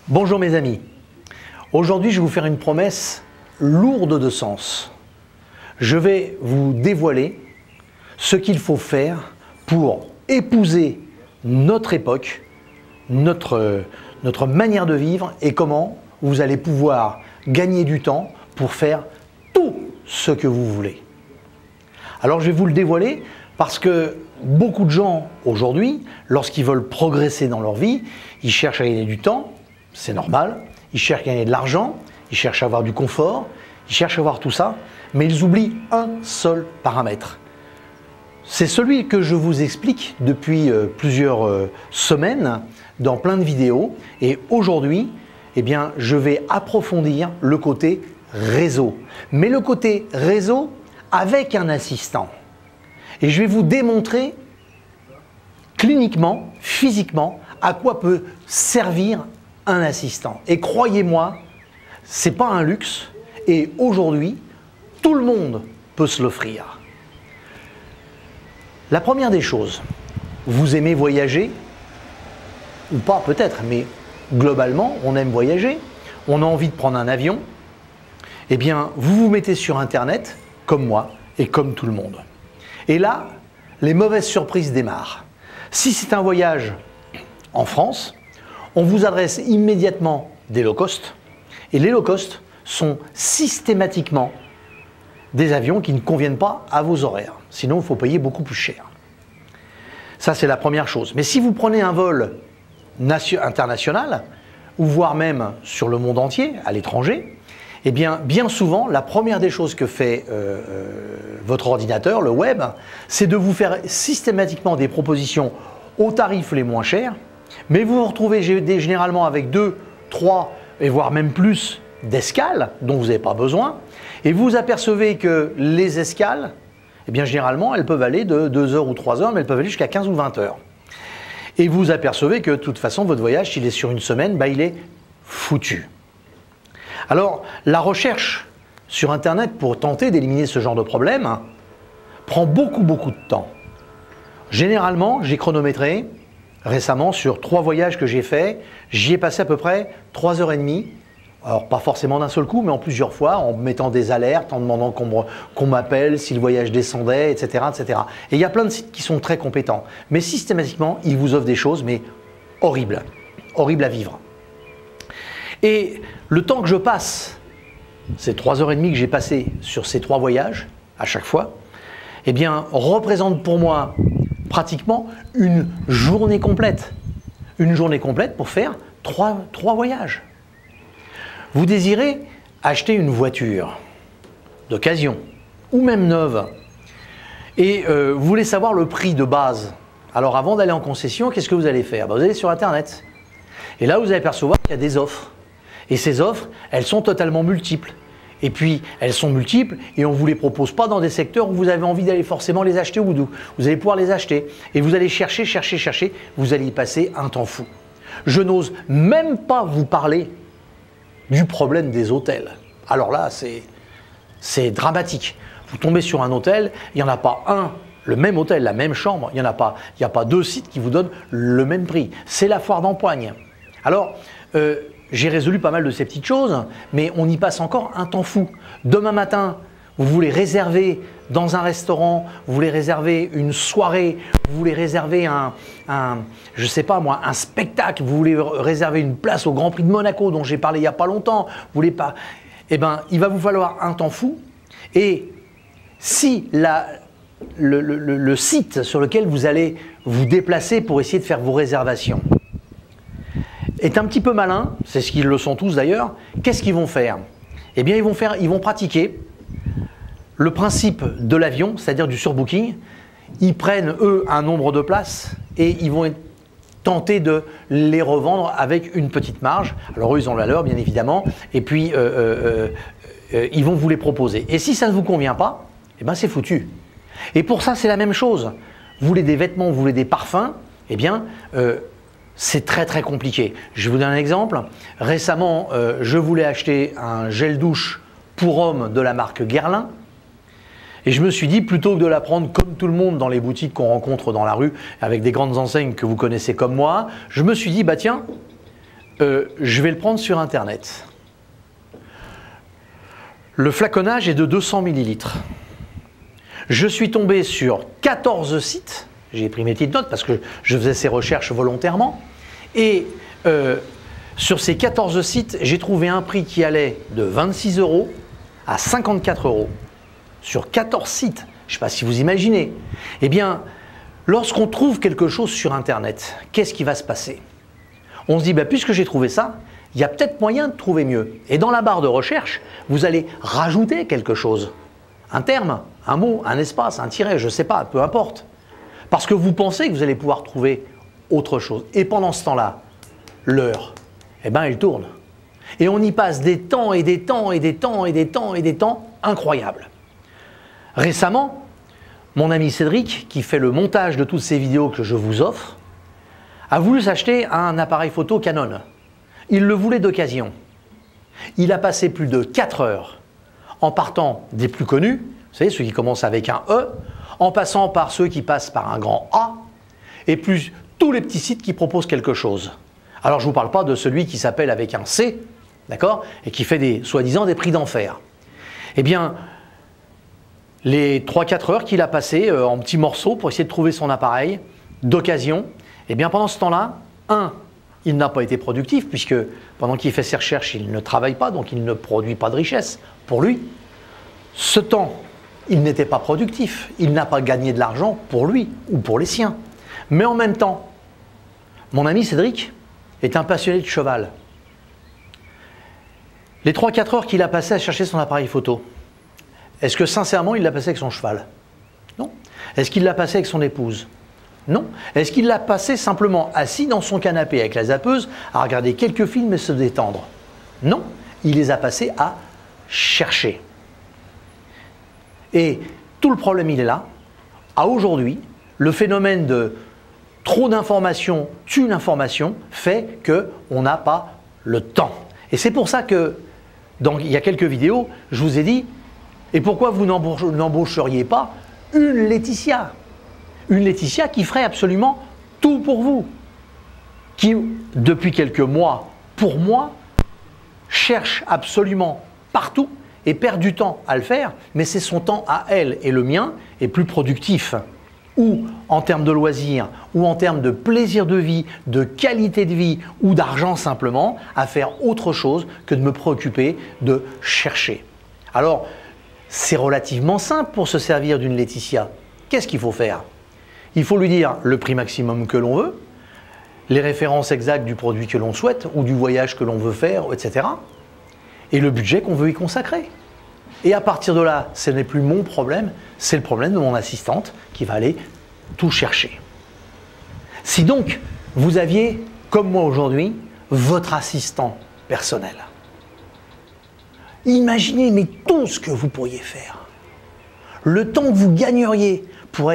Bonjour mes amis, aujourd'hui je vais vous faire une promesse lourde de sens. Je vais vous dévoiler ce qu'il faut faire pour épouser notre époque, notre manière de vivre et comment vous allez pouvoir gagner du temps pour faire tout ce que vous voulez. Alors je vais vous le dévoiler parce que beaucoup de gens aujourd'hui, lorsqu'ils veulent progresser dans leur vie, ils cherchent à gagner du temps, c'est normal, ils cherchent à gagner de l'argent, ils cherchent à avoir du confort, ils cherchent à avoir tout ça, mais ils oublient un seul paramètre. C'est celui que je vous explique depuis plusieurs semaines dans plein de vidéos et aujourd'hui, eh bien, je vais approfondir le côté réseau. Mais le côté réseau avec un assistant. Et je vais vous démontrer cliniquement, physiquement, à quoi peut servir un assistant. Et croyez-moi, ce n'est pas un luxe et aujourd'hui, tout le monde peut se l'offrir. La première des choses, vous aimez voyager ou pas peut-être, mais globalement, on aime voyager, on a envie de prendre un avion, eh bien, vous vous mettez sur Internet, comme moi et comme tout le monde. Et là, les mauvaises surprises démarrent. Si c'est un voyage en France, on vous adresse immédiatement des low cost, et les low cost sont systématiquement des avions qui ne conviennent pas à vos horaires. Sinon, il faut payer beaucoup plus cher. Ça, c'est la première chose. Mais si vous prenez un vol international, ou voire même sur le monde entier, à l'étranger, eh bien souvent, la première des choses que fait votre ordinateur, le web, c'est de vous faire systématiquement des propositions aux tarifs les moins chers, mais vous vous retrouvez généralement avec 2, 3 et voire même plus d'escales dont vous n'avez pas besoin, et vous apercevez que les escales, eh bien généralement, elles peuvent aller de 2 heures ou 3 heures, mais elles peuvent aller jusqu'à 15 ou 20 heures. Et vous apercevez que de toute façon, votre voyage, s'il est sur une semaine, il est foutu. Alors, la recherche sur Internet pour tenter d'éliminer ce genre de problème prend beaucoup de temps. Généralement, j'ai chronométré récemment sur 3 voyages que j'ai faits, j'y ai passé à peu près 3h30. Alors pas forcément d'un seul coup, mais en plusieurs fois, en mettant des alertes, en demandant qu'on m'appelle si le voyage descendait, etc., etc. Et il y a plein de sites qui sont très compétents. Mais systématiquement, ils vous offrent des choses, mais horribles. Horribles à vivre. Et le temps que je passe, ces 3h30 que j'ai passé sur ces 3 voyages, à chaque fois, eh bien, représente pour moi pratiquement une journée complète. Une journée complète pour faire 3 voyages. Vous désirez acheter une voiture d'occasion ou même neuve et vous voulez savoir le prix de base. Alors avant d'aller en concession, qu'est-ce que vous allez faire? Vous allez sur Internet et là vous allez percevoir qu'il y a des offres. Et ces offres, elles sont totalement multiples. Et puis, elles sont multiples et on ne vous les propose pas dans des secteurs où vous avez envie d'aller forcément les acheter ou d'où vous allez pouvoir les acheter. Et vous allez chercher, vous allez y passer un temps fou. Je n'ose même pas vous parler du problème des hôtels. Alors là, c'est dramatique. Vous tombez sur un hôtel, il n'y en a pas un, le même hôtel, la même chambre, il n'y a pas 2 sites qui vous donnent le même prix. C'est la foire d'empoigne. Alors, j'ai résolu pas mal de ces petites choses, mais on y passe encore un temps fou. Demain matin, vous voulez réserver dans un restaurant, vous voulez réserver une soirée, vous voulez réserver je sais pas moi, un spectacle, vous voulez réserver une place au Grand Prix de Monaco dont j'ai parlé il n'y a pas longtemps, vous voulez pas, eh ben, il va vous falloir un temps fou. Et si le site sur lequel vous allez vous déplacer pour essayer de faire vos réservations est un petit peu malin, c'est ce qu'ils le sont tous d'ailleurs, qu'est-ce qu'ils vont faire? Eh bien, ils vont pratiquer le principe de l'avion, c'est-à-dire du surbooking. Ils prennent, eux, un nombre de places et ils vont tenter de les revendre avec une petite marge. Alors eux, ils ont la leur, bien évidemment, et puis ils vont vous les proposer. Et si ça ne vous convient pas, eh ben, c'est foutu. Et pour ça, c'est la même chose. Vous voulez des vêtements, vous voulez des parfums, eh bien, c'est très compliqué. Je vous donne un exemple. Récemment, je voulais acheter un gel douche pour homme de la marque Guerlain. Et je me suis dit, plutôt que de la prendre comme tout le monde dans les boutiques qu'on rencontre dans la rue, avec des grandes enseignes que vous connaissez comme moi, je me suis dit, bah tiens, je vais le prendre sur Internet. Le flaconnage est de 200 ml. Je suis tombé sur 14 sites, j'ai pris mes petites notes parce que je faisais ces recherches volontairement, et sur ces 14 sites, j'ai trouvé un prix qui allait de 26 € à 54 €. Sur 14 sites, je ne sais pas si vous imaginez. Eh bien, lorsqu'on trouve quelque chose sur Internet, qu'est-ce qui va se passer? On se dit, bah, puisque j'ai trouvé ça, il y a peut-être moyen de trouver mieux. Et dans la barre de recherche, vous allez rajouter quelque chose. Un terme, un mot, un espace, un tiret, je ne sais pas, peu importe. Parce que vous pensez que vous allez pouvoir trouver autre chose. Et pendant ce temps-là, l'heure, eh ben, elle tourne. Et on y passe des temps et des temps et des temps et des temps et des temps incroyables. Récemment, mon ami Cédric, qui fait le montage de toutes ces vidéos que je vous offre, a voulu s'acheter un appareil photo Canon. Il le voulait d'occasion. Il a passé plus de 4 heures en partant des plus connus, vous savez, ceux qui commencent avec un E, en passant par ceux qui passent par un grand A, et plus tous les petits sites qui proposent quelque chose. Alors je ne vous parle pas de celui qui s'appelle avec un C, d'accord, et qui fait soi-disant des prix d'enfer. Eh bien, les 3-4 heures qu'il a passées en petits morceaux pour essayer de trouver son appareil d'occasion, eh bien pendant ce temps-là, il n'a pas été productif puisque pendant qu'il fait ses recherches, il ne travaille pas, donc il ne produit pas de richesse pour lui. Ce temps, il n'était pas productif, il n'a pas gagné de l'argent pour lui ou pour les siens. Mais en même temps, mon ami Cédric est un passionné de cheval. Les 3-4 heures qu'il a passé à chercher son appareil photo, est-ce que sincèrement il l'a passé avec son cheval? Non. Est-ce qu'il l'a passé avec son épouse? Non. Est-ce qu'il l'a passé simplement assis dans son canapé avec la zappeuse à regarder quelques films et se détendre? Non. Il les a passés à chercher. Et tout le problème, il est là. À aujourd'hui, le phénomène de trop d'informations tue l'information fait qu'on n'a pas le temps. Et c'est pour ça que, il y a quelques vidéos, je vous ai dit, et pourquoi vous n'embaucheriez pas une Laetitia? Une Laetitia qui ferait absolument tout pour vous. Qui, depuis quelques mois, pour moi, cherche absolument partout et perd du temps à le faire, mais c'est son temps à elle et le mien est plus productif. Ou en termes de loisirs, ou en termes de plaisir de vie, de qualité de vie, ou d'argent simplement, à faire autre chose que de me préoccuper de chercher. Alors, c'est relativement simple pour se servir d'une Laetitia. Qu'est-ce qu'il faut faire? Il faut lui dire le prix maximum que l'on veut, les références exactes du produit que l'on souhaite, ou du voyage que l'on veut faire, etc. Et le budget qu'on veut y consacrer. Et à partir de là, ce n'est plus mon problème, c'est le problème de mon assistante qui va aller tout chercher. Si donc vous aviez, comme moi aujourd'hui, votre assistant personnel, imaginez mais tout ce que vous pourriez faire. Le temps que vous gagneriez pour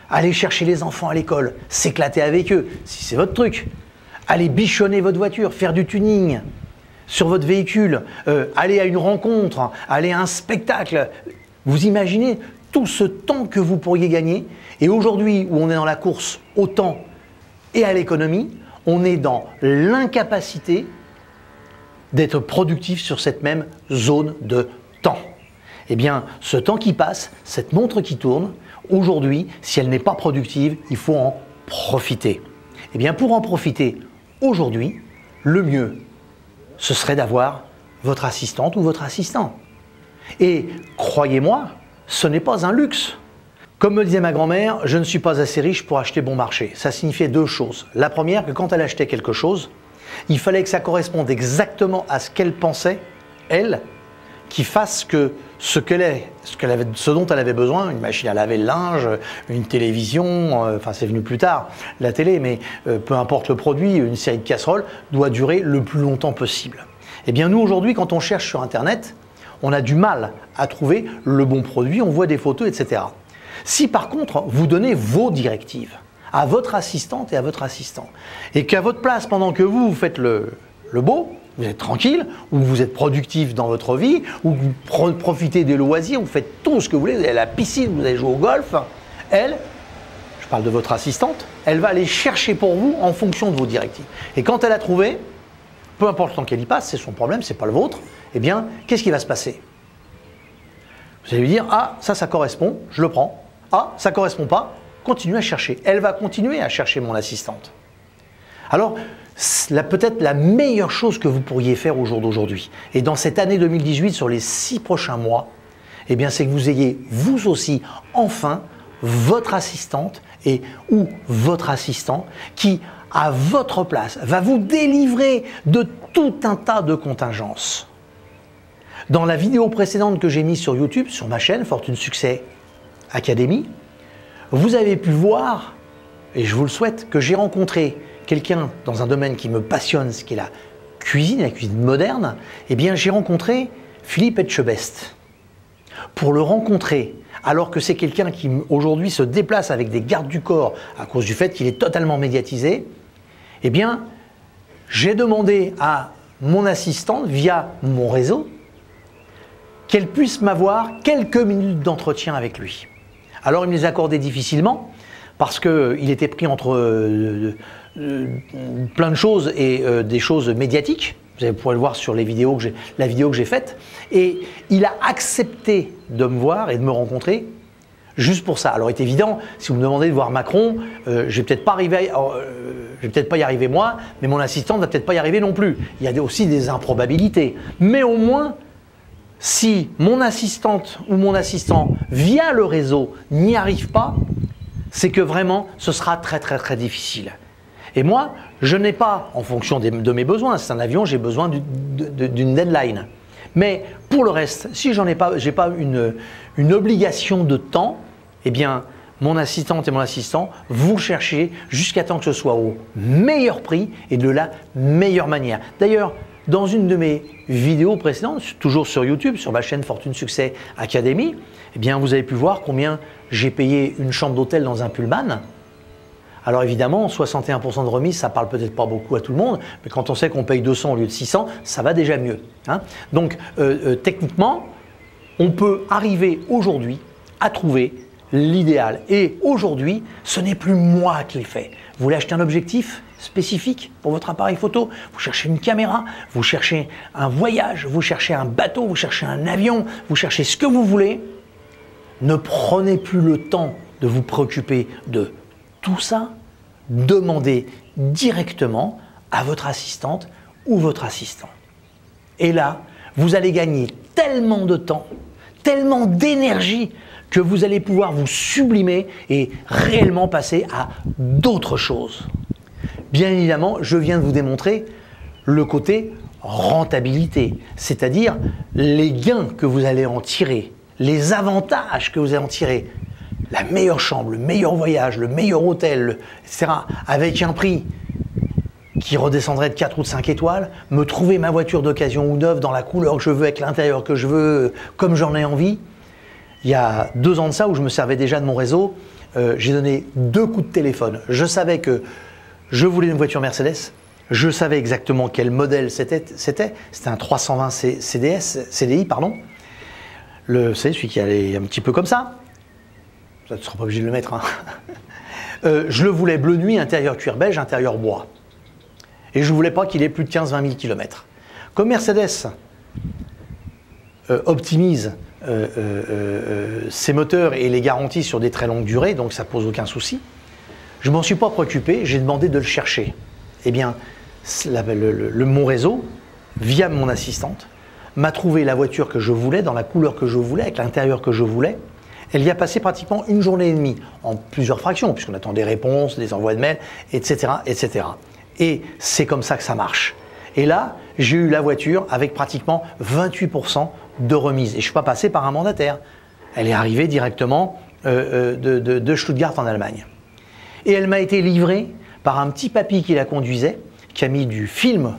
aller chercher les enfants à l'école, s'éclater avec eux, si c'est votre truc, aller bichonner votre voiture, faire du tuning sur votre véhicule, aller à une rencontre, aller à un spectacle. Vous imaginez tout ce temps que vous pourriez gagner. Et aujourd'hui, où on est dans la course au temps et à l'économie, on est dans l'incapacité d'être productif sur cette même zone de temps. Eh bien, ce temps qui passe, cette montre qui tourne, aujourd'hui, si elle n'est pas productive, il faut en profiter. Eh bien, pour en profiter aujourd'hui, le mieux, ce serait d'avoir votre assistante ou votre assistant. Et croyez-moi, ce n'est pas un luxe. Comme me disait ma grand-mère, je ne suis pas assez riche pour acheter bon marché. Ça signifiait deux choses. La première, que quand elle achetait quelque chose, il fallait que ça corresponde exactement à ce qu'elle pensait, elle, qui fasse que ce dont elle avait besoin, une machine à laver le linge, une télévision, enfin c'est venu plus tard, la télé, mais peu importe le produit, une série de casseroles, doit durer le plus longtemps possible. Eh bien nous aujourd'hui, quand on cherche sur Internet, on a du mal à trouver le bon produit, on voit des photos, etc. Si par contre, vous donnez vos directives à votre assistante et à votre assistant, et qu'à votre place, pendant que vous faites le beau, vous êtes tranquille, ou vous êtes productif dans votre vie, ou vous profitez des loisirs, vous faites tout ce que vous voulez, vous allez à la piscine, vous allez jouer au golf, elle, je parle de votre assistante, elle va aller chercher pour vous en fonction de vos directives. Et quand elle a trouvé, peu importe le temps qu'elle y passe, c'est son problème, c'est pas le vôtre, eh bien, qu'est-ce qui va se passer? Vous allez lui dire, ah, ça correspond, je le prends. Ah, ça correspond pas, continue à chercher. Elle va continuer à chercher mon assistante. Alors, peut-être la meilleure chose que vous pourriez faire au jour d'aujourd'hui, et dans cette année 2018, sur les 6 prochains mois, eh bien, c'est que vous ayez, vous aussi, enfin, votre assistante ou votre assistant qui, à votre place, va vous délivrer de tout un tas de contingences. Dans la vidéo précédente que j'ai mise sur YouTube, sur ma chaîne Fortune Succès Academy, vous avez pu voir, et je vous le souhaite, que j'ai rencontré quelqu'un dans un domaine qui me passionne, ce qui est la cuisine moderne. Eh bien, j'ai rencontré Philippe Etchebest. Pour le rencontrer, alors que c'est quelqu'un qui aujourd'hui se déplace avec des gardes du corps à cause du fait qu'il est totalement médiatisé, eh bien, j'ai demandé à mon assistante, via mon réseau, qu'elle puisse m'avoir quelques minutes d'entretien avec lui. Alors, il me les accordait difficilement, parce qu'il était pris entre plein de choses et des choses médiatiques. Vous pourrez le voir sur la vidéo que j'ai faite. Et il a accepté de me voir et de me rencontrer juste pour ça. Alors, il est évident, si vous me demandez de voir Macron, je ne vais peut-être pas y arriver moi, mais mon assistante ne va peut-être pas y arriver non plus. Il y a aussi des improbabilités. Mais au moins, si mon assistante ou mon assistant, via le réseau, n'y arrive pas, c'est que vraiment, ce sera très très très difficile. Et moi, je n'ai pas, en fonction de mes besoins, c'est un avion, j'ai besoin d'une deadline. Mais pour le reste, si je n'ai pas une obligation de temps, eh bien, mon assistante et mon assistant vont chercher jusqu'à temps que ce soit au meilleur prix et de la meilleure manière. D'ailleurs, dans une de mes vidéos précédentes, toujours sur YouTube, sur ma chaîne Fortune Succès Academy, eh bien, vous avez pu voir combien j'ai payé une chambre d'hôtel dans un Pullman. Alors évidemment, 61% de remise, ça parle peut-être pas beaucoup à tout le monde, mais quand on sait qu'on paye 200 au lieu de 600, ça va déjà mieux. Hein. Donc techniquement, on peut arriver aujourd'hui à trouver l'idéal. Et aujourd'hui, ce n'est plus moi qui le fais. Vous voulez acheter un objectif spécifique pour votre appareil photo, vous cherchez une caméra, vous cherchez un voyage, vous cherchez un bateau, vous cherchez un avion, vous cherchez ce que vous voulez. Ne prenez plus le temps de vous préoccuper de tout ça, demandez directement à votre assistante ou votre assistant. Et là, vous allez gagner tellement de temps, tellement d'énergie que vous allez pouvoir vous sublimer et réellement passer à d'autres choses. Bien évidemment, je viens de vous démontrer le côté rentabilité, c'est-à-dire les gains que vous allez en tirer, les avantages que vous allez en tirer. La meilleure chambre, le meilleur voyage, le meilleur hôtel, etc. Avec un prix qui redescendrait de 4 ou de 5 étoiles, me trouver ma voiture d'occasion ou neuve dans la couleur que je veux, avec l'intérieur que je veux, comme j'en ai envie. Il y a 2 ans de ça, où je me servais déjà de mon réseau, j'ai donné 2 coups de téléphone. Je savais que je voulais une voiture Mercedes, je savais exactement quel modèle c'était un 320 CDI, pardon. C'est celui qui allait un petit peu comme ça. Tu ne seras pas obligé de le mettre. Hein. Je le voulais bleu nuit, intérieur cuir beige, intérieur bois. Et je ne voulais pas qu'il ait plus de 15-20 000 km. Comme Mercedes optimise ses moteurs et les garantit sur des très longues durées, donc ça ne pose aucun souci, je ne m'en suis pas préoccupé, j'ai demandé de le chercher. Eh bien, mon réseau, via mon assistante, m'a trouvé la voiture que je voulais, dans la couleur que je voulais, avec l'intérieur que je voulais. Elle y a passé pratiquement 1 journée et demie, en plusieurs fractions, puisqu'on attend des réponses, des envois de mails, etc. etc. Et c'est comme ça que ça marche. Et là, j'ai eu la voiture avec pratiquement 28% de remise. Et je ne suis pas passé par un mandataire. Elle est arrivée directement de Stuttgart en Allemagne. Et elle m'a été livrée par un petit papy qui la conduisait, qui a mis du film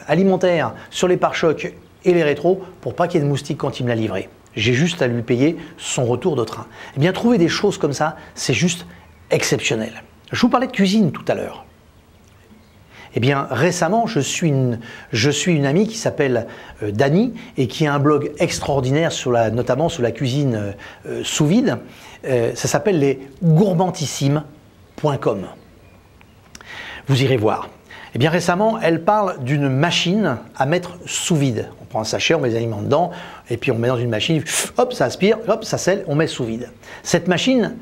alimentaire sur les pare-chocs et les rétros pour pas qu'il y ait de moustiques quand il me l'a livrée. J'ai juste à lui payer son retour de train. Eh bien, trouver des choses comme ça, c'est juste exceptionnel. Je vous parlais de cuisine tout à l'heure. Eh bien, récemment, je suis une amie qui s'appelle Dani et qui a un blog extraordinaire notamment sur la cuisine sous vide. Ça s'appelle lesgourmandissimes.com. Vous irez voir. Eh bien récemment, elle parle d'une machine à mettre sous vide. On prend un sachet, on met les aliments dedans, et puis on met dans une machine, hop, ça aspire, hop, ça scelle, on met sous vide. Cette machine,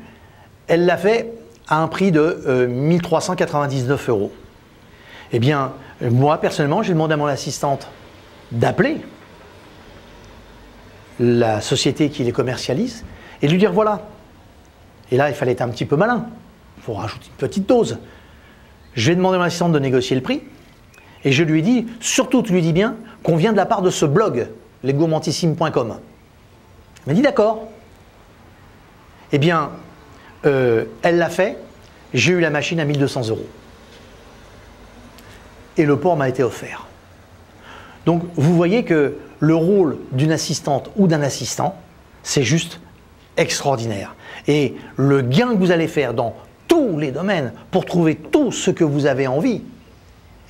elle l'a fait à un prix de 1399 €. Eh bien, moi personnellement, j'ai demandé à mon assistante d'appeler la société qui les commercialise et de lui dire voilà. Et là, il fallait être un petit peu malin. Il faut rajouter une petite dose. Je vais demander à mon assistante de négocier le prix et je lui ai dit, surtout tu lui dis bien qu'on vient de la part de ce blog, lesgourmandissimes.com. Elle m'a dit d'accord. Eh bien, elle l'a fait, j'ai eu la machine à 1200 €. Et le port m'a été offert. Donc vous voyez que le rôle d'une assistante ou d'un assistant, c'est juste extraordinaire. Et le gain que vous allez faire dans tous les domaines pour trouver tout ce que vous avez envie,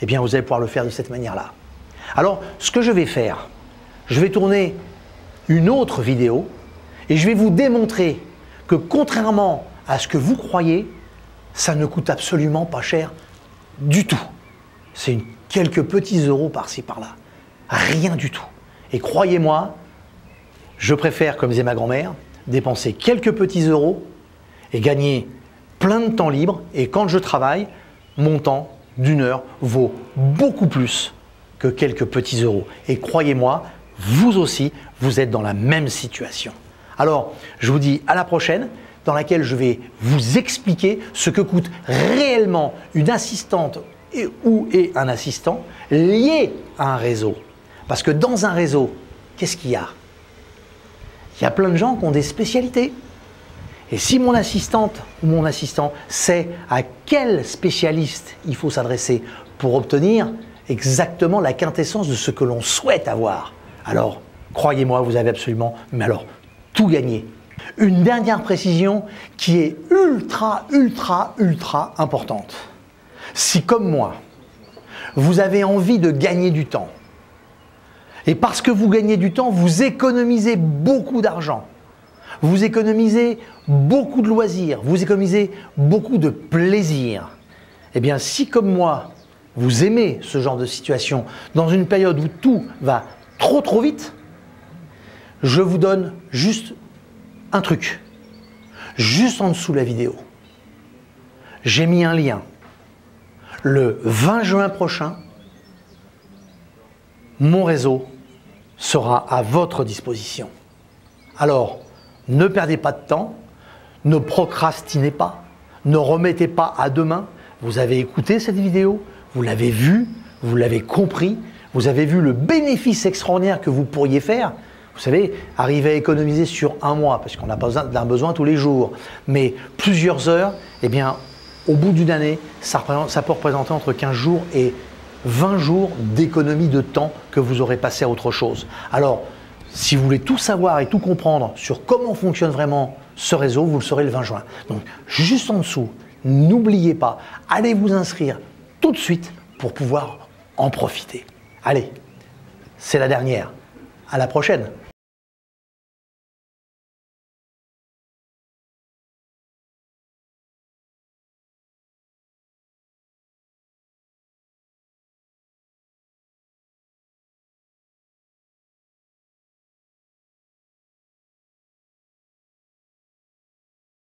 eh bien vous allez pouvoir le faire de cette manière-là. Alors ce que je vais faire, je vais tourner une autre vidéo et je vais vous démontrer que contrairement à ce que vous croyez, ça ne coûte absolument pas cher du tout. C'est quelques petits euros par-ci par-là. Rien du tout. Et croyez-moi, je préfère, comme disait ma grand-mère, dépenser quelques petits euros et gagner plein de temps libre. Et quand je travaille, mon temps d'une heure vaut beaucoup plus que quelques petits euros. Et croyez-moi, vous aussi, vous êtes dans la même situation. Alors, je vous dis à la prochaine, dans laquelle je vais vous expliquer ce que coûte réellement une assistante ou un assistant lié à un réseau. Parce que dans un réseau, qu'est-ce qu'il y a? Il y a plein de gens qui ont des spécialités. Et si mon assistante ou mon assistant sait à quel spécialiste il faut s'adresser pour obtenir exactement la quintessence de ce que l'on souhaite avoir, alors croyez-moi, vous avez absolument, mais alors, tout gagné. Une dernière précision qui est ultra importante. Si comme moi, vous avez envie de gagner du temps, et parce que vous gagnez du temps, vous économisez beaucoup d'argent, vous économisez beaucoup de loisirs, vous économisez beaucoup de plaisir, eh bien si comme moi, vous aimez ce genre de situation, dans une période où tout va trop vite, je vous donne juste un truc, juste en dessous de la vidéo. J'ai mis un lien. Le 20 juin prochain, mon réseau sera à votre disposition. Alors, ne perdez pas de temps, ne procrastinez pas, ne remettez pas à demain. Vous avez écouté cette vidéo, vous l'avez vue, vous l'avez compris, vous avez vu le bénéfice extraordinaire que vous pourriez faire. Vous savez, arriver à économiser sur un mois, parce qu'on n'a pas besoin tous les jours, mais plusieurs heures, eh bien, au bout d'une année, ça peut représenter entre 15 jours et 20 jours d'économie de temps que vous aurez passé à autre chose. Alors, si vous voulez tout savoir et tout comprendre sur comment fonctionne vraiment ce réseau, vous le saurez le 20 juin. Donc, juste en dessous, n'oubliez pas, allez vous inscrire tout de suite pour pouvoir en profiter. Allez, c'est la dernière. À la prochaine.